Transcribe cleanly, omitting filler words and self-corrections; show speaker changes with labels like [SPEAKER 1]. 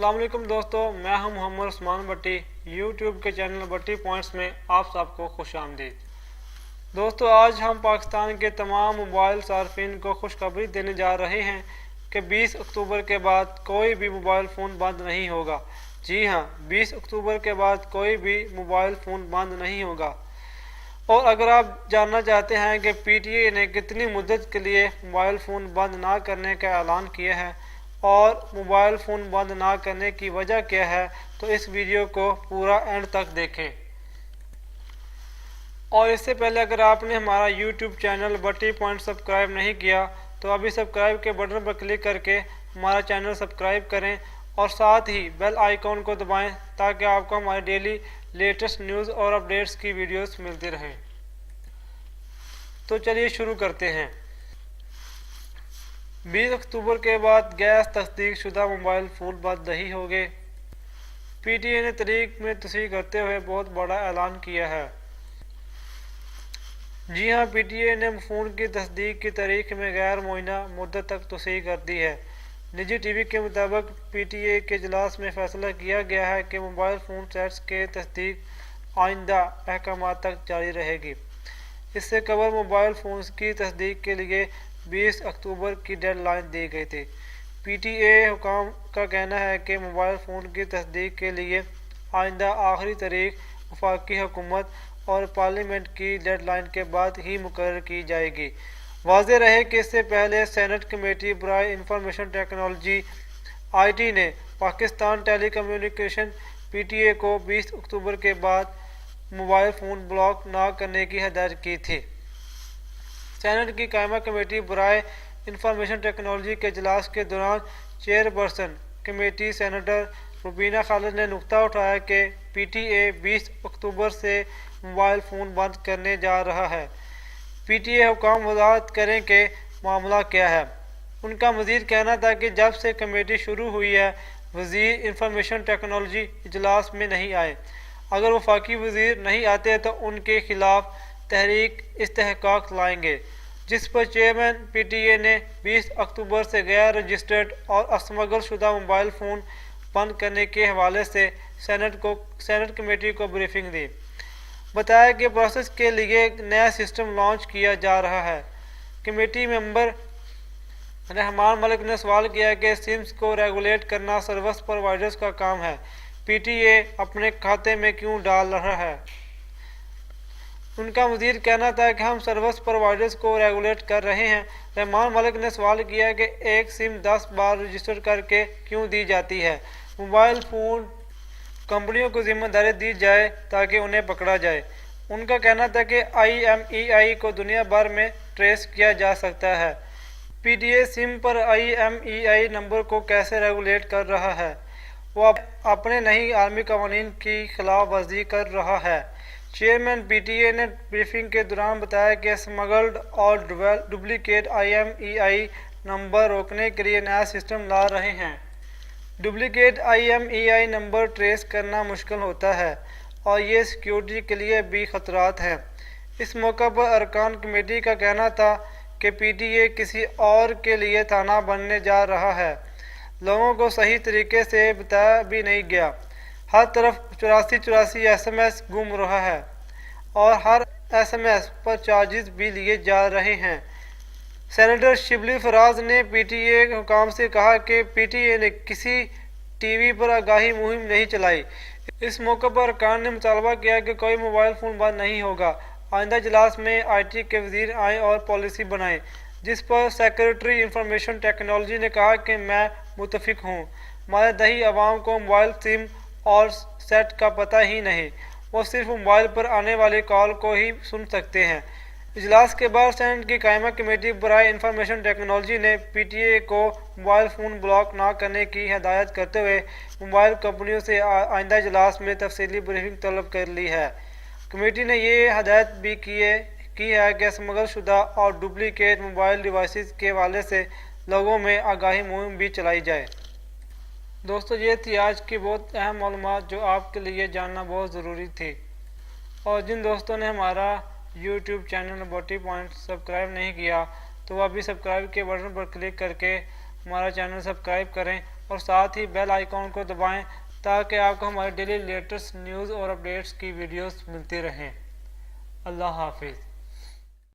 [SPEAKER 1] अस्सलाम वालेकुम दोस्तों, मैं हूं मोहम्मद उस्मान भट्टी। यूट्यूब के चैनल भट्टी पॉइंट्स में आप सबको खुश आमदीद। दोस्तों, आज हम पाकिस्तान के तमाम मोबाइल सार्फिन को खुशखबरी देने जा रहे हैं कि 20 अक्टूबर के बाद कोई भी मोबाइल फ़ोन बंद नहीं होगा। जी हाँ, 20 अक्टूबर के बाद कोई भी मोबाइल फ़ोन बंद नहीं होगा। और अगर आप जानना चाहते हैं कि PTA ने कितनी मुद्दत के लिए मोबाइल फ़ोन बंद ना करने का ऐलान किया है और मोबाइल फ़ोन बंद ना करने की वजह क्या है, तो इस वीडियो को पूरा एंड तक देखें। और इससे पहले अगर आपने हमारा YouTube चैनल भट्टी पॉइंट सब्सक्राइब नहीं किया तो अभी सब्सक्राइब के बटन पर क्लिक करके हमारा चैनल सब्सक्राइब करें और साथ ही बेल आइकॉन को दबाएं ताकि आपको हमारे डेली लेटेस्ट न्यूज़ और अपडेट्स की वीडियोस मिलती रहें। तो चलिए शुरू करते हैं। 20 अक्टूबर के बाद गैस तस्दीक शुदा मोबाइल फ़ोन बंद नहीं होंगे। PTA ने तारीख में तस्दीक करते हुए बहुत बड़ा ऐलान किया है। जी हाँ, PTA ने फ़ोन की तस्दीक की तारीख में गैर मुअय्यना मुद्दत तक तस्दीक कर दी है। निजी TV के मुताबिक PTA के इजलास में फैसला किया गया है कि मोबाइल फ़ोन सेट्स के तस्दीक आइंदा अहकाम तक जारी रहेगी। इससे कबल मोबाइल फ़ोन्स की तस्दीक के लिए 20 अक्टूबर की डेडलाइन दी गई थी। PTA हुकाम का कहना है कि मोबाइल फ़ोन की तस्दीक के लिए आइंदा आखिरी तारीख वफाकी हुकूमत और पार्लियामेंट की डेडलाइन के बाद ही मुकर्रर की जाएगी। वाज़ेह रहे कि इससे पहले सेनेट कमेटी बराए इंफॉर्मेशन टेक्नोलॉजी IT ने पाकिस्तान टेली कम्युनिकेशन PTA को 20 अक्टूबर के बाद मोबाइल फ़ोन ब्लॉक ना करने की हदायत की थी। सेनेट की कायमा कमेटी बराए इंफॉर्मेशन टेक्नोलॉजी के इजलास के दौरान chairperson committee senator Rubina Khalid ने नुक्ता उठाया कि PTA 20 अक्टूबर से मोबाइल फ़ोन बंद करने जा रहा है। PTA हुकाम वज़ाहत करें कि मामला क्या है। उनका मज़ीद कहना था कि जब से कमेटी शुरू हुई है, वज़ीर इंफॉर्मेशन टेक्नोलॉजी इजलास में नहीं आए। अगर वफाकी वज़ीर नहीं आते तो उनके खिलाफ तहरीक इस्तेहकाक लाएंगे, जिस पर चेयरमैन PTA ने 20 अक्टूबर से गैर रजिस्टर्ड और अस्मगल शुदा मोबाइल फ़ोन बंद करने के हवाले से सेनेट कमेटी को ब्रीफिंग दी। बताया कि प्रोसेस के लिए नया सिस्टम लॉन्च किया जा रहा है। कमेटी मेंबर रहमान मलिक ने सवाल किया कि सिम्स को रेगुलेट करना सर्विस प्रोवाइडर्स का काम है, PTA अपने खाते में क्यों डाल रहा है। उनका मज़ीद कहना था कि हम सर्विस प्रोवाइडर्स को रेगुलेट कर रहे हैं। रहमान मलिक ने सवाल किया कि एक सिम 10 बार रजिस्टर करके क्यों दी जाती है। मोबाइल फ़ोन कंपनियों को जिम्मेदारी दी जाए ताकि उन्हें पकड़ा जाए। उनका कहना था कि IMEI को दुनिया भर में ट्रेस किया जा सकता है। PTA सिम पर IMEI नंबर को कैसे रेगुलेट कर रहा है। वो अपने नई आर्मी कवानीन की खिलाफ वर्जी कर रहा है। चेयरमैन PTA ने ब्रीफिंग के दौरान बताया कि स्मगल्ड और डुप्लीकेट IMEI नंबर रोकने के लिए नया सिस्टम ला रहे हैं। डुप्लीकेट IMEI नंबर ट्रेस करना मुश्किल होता है और ये सिक्योरिटी के लिए भी ख़तरात हैं। इस मौका पर अरकान कमेटी का कहना था कि PTA किसी और के लिए थाना बनने जा रहा है। लोगों को सही तरीके से बताया भी नहीं गया। हर तरफ 84 SMS गुम रहा है और हर SMS पर चार्जेस भी लिए जा रहे हैं। सेनेटर शिबली फराज ने PTA के हुकाम से कहा कि PTA ने किसी TV पर आगाही मुहिम नहीं चलाई। इस मौके पर अरकान ने मुतालबा किया कि कोई मोबाइल फ़ोन बंद नहीं होगा। आइंदा इजलास में IT के वज़ीर आएँ और पॉलिसी बनाएं, जिस पर सेक्रेटरी इंफॉर्मेशन टेक्नोलॉजी ने कहा कि मैं मुतफिक हूँ। हमारे दही अवाम को मोबाइल सिम और सेट का पता ही नहीं, वो सिर्फ मोबाइल पर आने वाली कॉल को ही सुन सकते हैं। इजलास के बाद सेनेट की कायमा कमेटी बराए इंफॉर्मेशन टेक्नोलॉजी ने PTA को मोबाइल फ़ोन ब्लॉक ना करने की हदायत करते हुए मोबाइल कंपनियों से आइंदा इजलास में तफसीली ब्रीफिंग तलब कर ली है। कमेटी ने ये हदायत भी की है कि स्मगल शुदा और डुप्लीकेट मोबाइल डिवाइसेस के हवाले से लोगों में आगाही मुहिम भी चलाई जाए। दोस्तों, ये थी आज की बहुत अहम मालूमात जो आपके लिए जानना बहुत ज़रूरी थी। और जिन दोस्तों ने हमारा YouTube चैनल भट्टी पॉइंट सब्सक्राइब नहीं किया तो अभी सब्सक्राइब के बटन पर क्लिक करके हमारा चैनल सब्सक्राइब करें और साथ ही बेल आइकॉन को दबाएं ताकि आपको हमारी डेली लेटेस्ट न्यूज़ और अपडेट्स की वीडियोस मिलती रहें। अल्लाह हाफिज़।